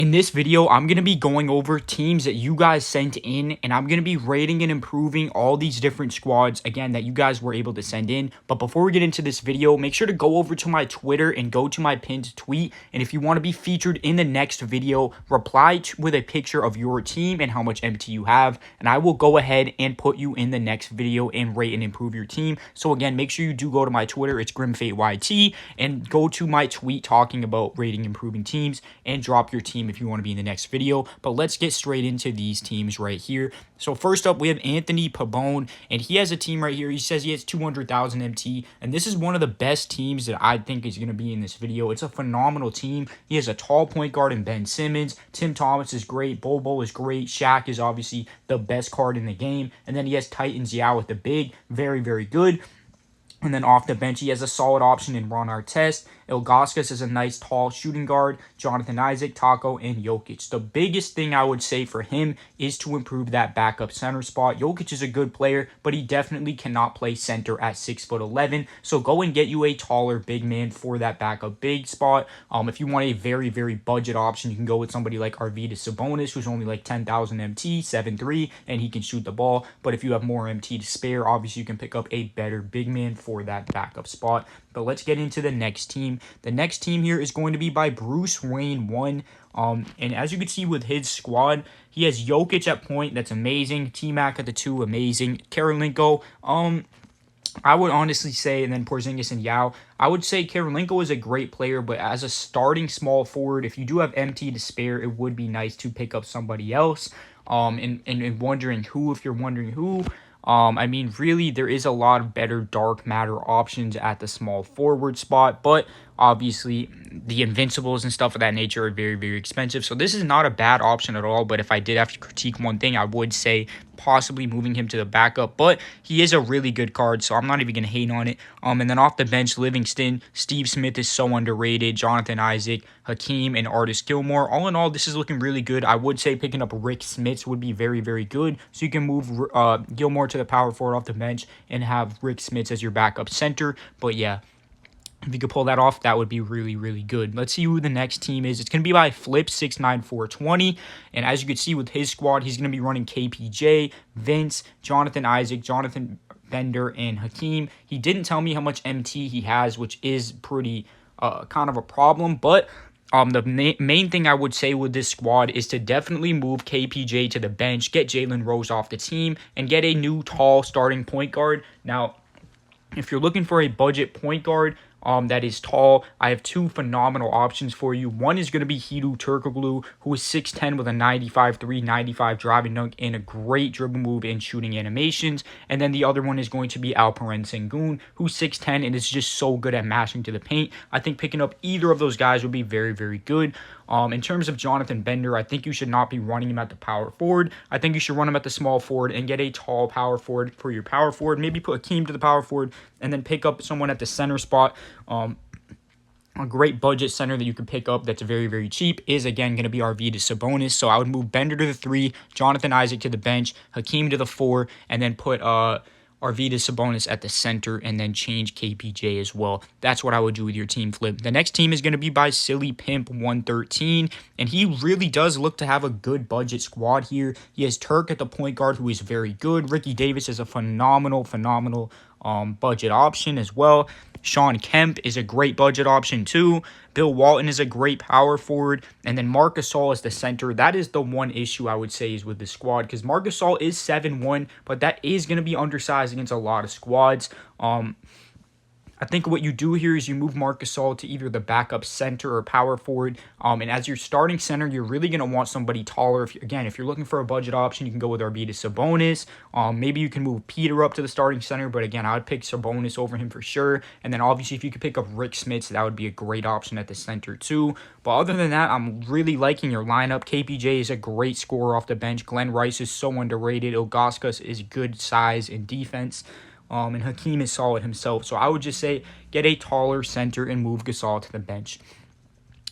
In this video, I'm going to be going over teams that you guys sent in, and I'm going to be rating and improving all these different squads, again, that you guys were able to send in. But before we get into this video, make sure to go over to my Twitter and go to my pinned tweet. And if you want to be featured in the next video, reply with a picture of your team and how much MT you have, and I will go ahead and put you in the next video and rate and improve your team. So again, make sure you do go to my Twitter, it's GrimFateYT, and go to my tweet talking about rating improving teams and drop your team if you want to be in the next video. But let's get straight into these teams right here. So first up, we have Anthony Pabon, and he has a team right here. He says he has 200,000 MT, and this is one of the best teams that I think is going to be in this video. It's a phenomenal team. He has a tall point guard in Ben Simmons. Tim Thomas is great. Bobo is great. Shaq is obviously the best card in the game. And then he has Titans Yao with the big. Very, very good. And then off the bench, he has a solid option in Ron Artest. Ilgauskas is a nice tall shooting guard. Jonathan Isaac, Taco, and Jokic. The biggest thing I would say for him is to improve that backup center spot. Jokic is a good player, but he definitely cannot play center at 6'11". So go and get you a taller big man for that backup big spot. If you want a very, very budget option, you can go with somebody like Arvydas Sabonis, who's only like 10,000 MT, 7'3", and he can shoot the ball. But if you have more MT to spare, obviously you can pick up a better big man for that backup spot. But let's get into the next team. The next team here is going to be by Bruce Wayne 1. And as you can see with his squad, he has Jokic at point. That's amazing. T-Mac at the 2. Amazing. Karolinko. I would honestly say, and then Porzingis and Yao, I would say Karolinko is a great player, but as a starting small forward, if you do have MT to spare, it would be nice to pick up somebody else. And wondering who, if you're wondering who, I mean, really, there is a lot of better dark matter options at the small forward spot, but obviously the Invincibles and stuff of that nature are very, very expensive. So this is not a bad option at all, but if I did have to critique one thing, I would say possibly moving him to the backup, but he is a really good card, so I'm not even going to hate on it. And then off the bench, Livingston, Steve Smith is so underrated, Jonathan Isaac, Hakeem, and Artis Gilmore. All in all, this is looking really good. I would say picking up Rick Smits would be very, very good, so you can move Gilmore to the power forward off the bench and have Rick Smits as your backup center. But yeah, if you could pull that off, that would be really, really good. Let's see who the next team is. It's going to be by Flip69420. And as you can see with his squad, he's going to be running KPJ, Vince, Jonathan Isaac, Jonathan Bender, and Hakeem. He didn't tell me how much MT he has, which is pretty kind of a problem. But the main thing I would say with this squad is to definitely move KPJ to the bench, get Jalen Rose off the team, and get a new tall starting point guard. Now, if you're looking for a budget point guard that is tall, I have two phenomenal options for you. One is going to be Hedo Turkoglu, who is 6'10" with a 95-3, 95 driving dunk, and a great dribble move and shooting animations. And then the other one is going to be Alperen Sengun, who's 6'10" and is just so good at mashing to the paint. I think picking up either of those guys would be very, very good. In terms of Jonathan Bender, I think you should not be running him at the power forward. I think you should run him at the small forward and get a tall power forward for your power forward. Maybe put Hakeem to the power forward and then pick up someone at the center spot. A great budget center that you could pick up that's very, very cheap is, again, going to be Arvydas Sabonis. So I would move Bender to the 3, Jonathan Isaac to the bench, Hakeem to the 4, and then put Arvydas Sabonis at the center, and then change KPJ as well. That's what I would do with your team, Flip. The next team is going to be by Silly Pimp 113, and he really does look to have a good budget squad here. He has Turk at the point guard, who is very good. Ricky Davis is a phenomenal budget option as well. Sean Kemp is a great budget option too. Bill Walton is a great power forward. And then Marc Gasol is the center. That is the one issue I would say is with the squad, because Marc Gasol is 7'1", but that is going to be undersized against a lot of squads. I think what you do here is you move Marc Gasol to either the backup center or power forward. And as your starting center, you're really going to want somebody taller. If you're looking for a budget option, you can go with Arvydas Sabonis. Maybe you can move Peter up to the starting center. But again, I would pick Sabonis over him for sure. And then obviously, if you could pick up Rick Smits, that would be a great option at the center too. But other than that, I'm really liking your lineup. KPJ is a great scorer off the bench. Glenn Rice is so underrated. Ilgauskas is good size and defense. And Hakeem is solid himself. So I would just say get a taller center and move Gasol to the bench.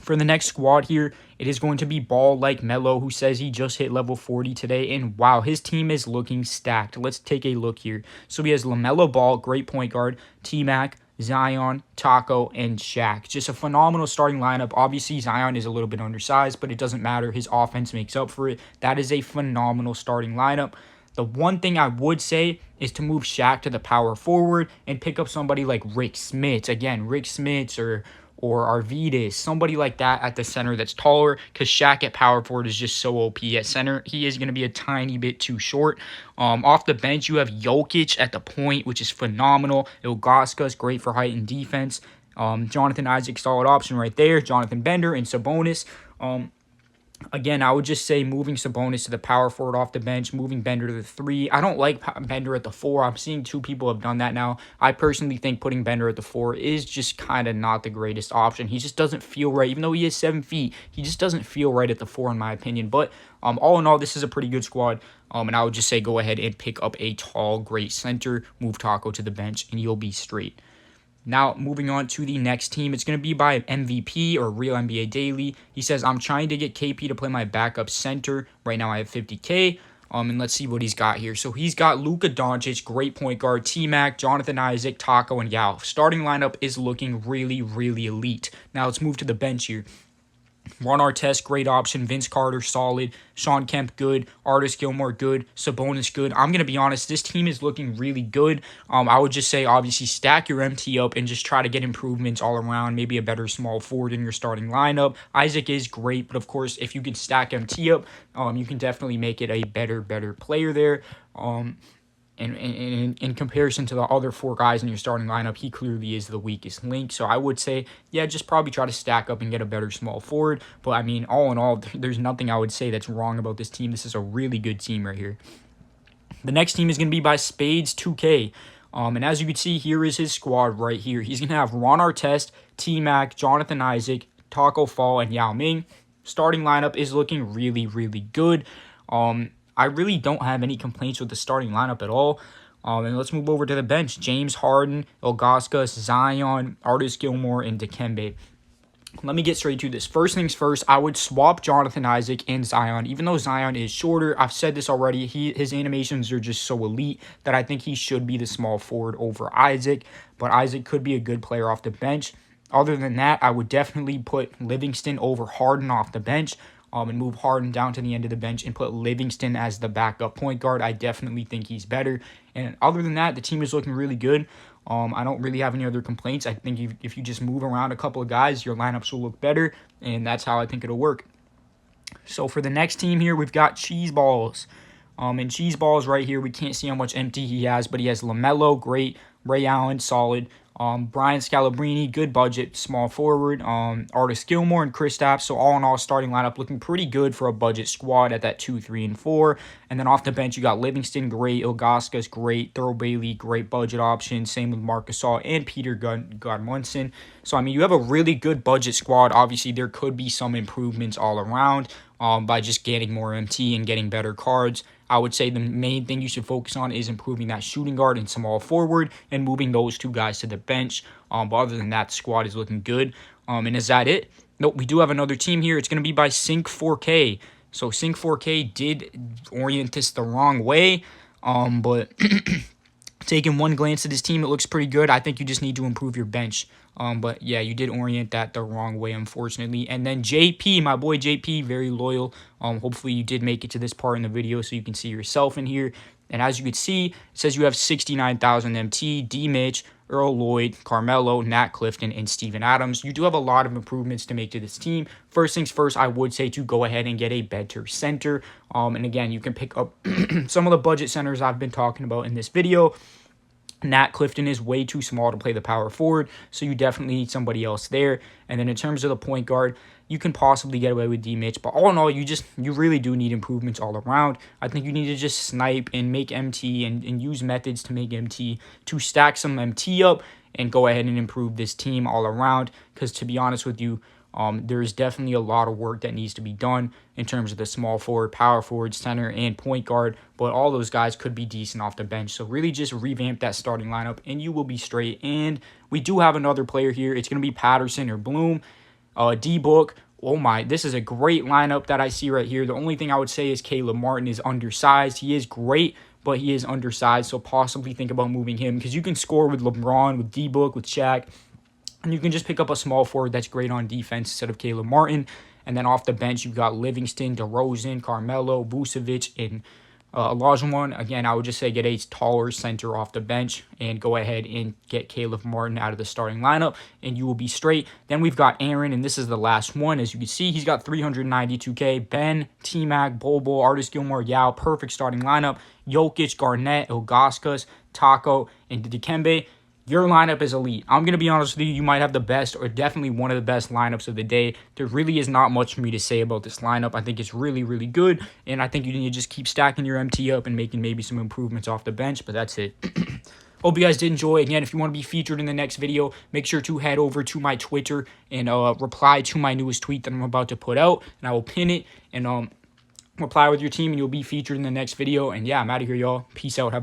For the next squad here, it is going to be Ball like Mellow, who says he just hit level 40 today. And wow, his team is looking stacked. Let's take a look here. So he has LaMelo Ball, great point guard, T-Mac, Zion, Taco, and Shaq. Just a phenomenal starting lineup. Obviously, Zion is a little bit undersized, but it doesn't matter. His offense makes up for it. That is a phenomenal starting lineup. The one thing I would say is to move Shaq to the power forward and pick up somebody like Rick Smits. Again, Rick Smits or Arvidas, somebody like that at the center that's taller, because Shaq at power forward is just so OP at center. He is going to be a tiny bit too short. Off the bench, you have Jokic at the point, which is phenomenal. Ilgauskas is great for height and defense. Jonathan Isaac, solid option right there. Jonathan Bender and Sabonis. Again, I would just say moving Sabonis to the power forward off the bench, moving Bender to the 3. I don't like Bender at the 4. I'm seeing 2 people have done that now. I personally think putting Bender at the 4 is just kind of not the greatest option. He just doesn't feel right. Even though he is 7 feet, he just doesn't feel right at the 4 in my opinion. But all in all, this is a pretty good squad. And I would just say go ahead and pick up a tall, great center, move Taco to the bench, and you'll be straight. Now, moving on to the next team, it's going to be by MVP or Real NBA Daily. He says, I'm trying to get KP to play my backup center. Right now, I have 50K. And let's see what he's got here. So he's got Luka Doncic, great point guard, T-Mac, Jonathan Isaac, Taco, and Yao. Starting lineup is looking really, really elite. Now, let's move to the bench here. Ron Artest, great option. Vince Carter, solid. Sean Kemp, good. Artis Gilmore, good. Sabonis, good. I'm going to be honest, this team is looking really good. I would just say, obviously, stack your MT up and just try to get improvements all around. Maybe a better small forward in your starting lineup. Isaac is great, but of course, if you can stack MT up, you can definitely make it a better player there. In comparison to the other 4 guys in your starting lineup, he clearly is the weakest link. So I would say, yeah, just probably try to stack up and get a better small forward. But I mean, all in all, there's nothing I would say that's wrong about this team. This is a really good team right here. The next team is going to be by Spades 2K. And as you can see, here is his squad right here. He's going to have Ron Artest, T-Mac, Jonathan Isaac, Taco Fall, and Yao Ming. Starting lineup is looking really, really good. I really don't have any complaints with the starting lineup at all. And let's move over to the bench. James Harden, Ilgauskas, Zion, Artis Gilmore, and Dikembe. Let me get straight to this. First things first, I would swap Jonathan Isaac and Zion. Even though Zion is shorter, I've said this already, his animations are just so elite that I think he should be the small forward over Isaac. But Isaac could be a good player off the bench. Other than that, I would definitely put Livingston over Harden off the bench. And move Harden down to the end of the bench and put Livingston as the backup point guard. I definitely think he's better. And other than that, the team is looking really good. I don't really have any other complaints. I think if you just move around a couple of guys, your lineups will look better, and that's how I think it'll work. So for the next team here, we've got Cheeseballs. And Cheeseballs right here, we can't see how much empty he has, but he has LaMelo, great. Ray Allen, solid. Brian Scalabrine, good budget, small forward. Artis Gilmore and Kristaps. So all in all, starting lineup looking pretty good for a budget squad at that 2, 3, and 4. And then off the bench, you got Livingston, great. Ilgauskas, great. Thurl Bailey, great budget option. Same with Marc Gasol and Peter Godmunson. So, I mean, you have a really good budget squad. Obviously, there could be some improvements all around by just getting more MT and getting better cards. I would say the main thing you should focus on is improving that shooting guard and small forward and moving those 2 guys to the bench. But other than that, the squad is looking good. And is that it? Nope, we do have another team here. It's going to be by Sync 4K. So Sync 4K did orient this the wrong way. But taking one glance at this team, it looks pretty good. I think you just need to improve your bench. But yeah, you did orient that the wrong way, unfortunately. And then JP, my boy JP, very loyal. Hopefully you did make it to this part in the video so you can see yourself in here. And as you can see, it says you have 69,000 MT, D. Mitch, Earl Lloyd, Carmelo, Nat Clifton, and Steven Adams. You do have a lot of improvements to make to this team. First things first, I would say to go ahead and get a better center. And again, you can pick up some of the budget centers I've been talking about in this video. Nat Clifton is way too small to play the power forward, so you definitely need somebody else there. And then in terms of the point guard, you can possibly get away with D. Mitch, but all in all, you really do need improvements all around. I think you need to just snipe and make MT and use methods to make MT to stack some MT up and go ahead and improve this team all around. Because to be honest with you, there is definitely a lot of work that needs to be done in terms of the small forward, power forward, center, and point guard. But all those guys could be decent off the bench. So really just revamp that starting lineup and you will be straight. And we do have another player here. It's going to be Patterson or Bloom. D-Book. Oh my, this is a great lineup that I see right here. The only thing I would say is Caleb Martin is undersized. He is great, but he is undersized, so possibly think about moving him because you can score with LeBron, with D-Book, with Shaq, and you can just pick up a small forward that's great on defense instead of Caleb Martin. And then off the bench, you've got Livingston, DeRozan, Carmelo, Vucevic, and Olajuwon. Again, I would just say get a taller center off the bench and go ahead and get Caleb Martin out of the starting lineup, and you will be straight. Then we've got Aaron, and this is the last one. As you can see, he's got 392K. Ben, T-Mac, Bobo, Artis Gilmore, Yao, perfect starting lineup. Jokic, Garnett, Ilgauskas, Taco, and Dikembe. Your lineup is elite. I'm going to be honest with you, you might have the best or definitely one of the best lineups of the day. There really is not much for me to say about this lineup. I think it's really, really good, and I think you need to just keep stacking your MT up and making maybe some improvements off the bench, but that's it. Hope you guys did enjoy. Again, if you want to be featured in the next video, make sure to head over to my Twitter and reply to my newest tweet that I'm about to put out, and I will pin it and reply with your team, and you'll be featured in the next video. And yeah, I'm out of here, y'all. Peace out. Have a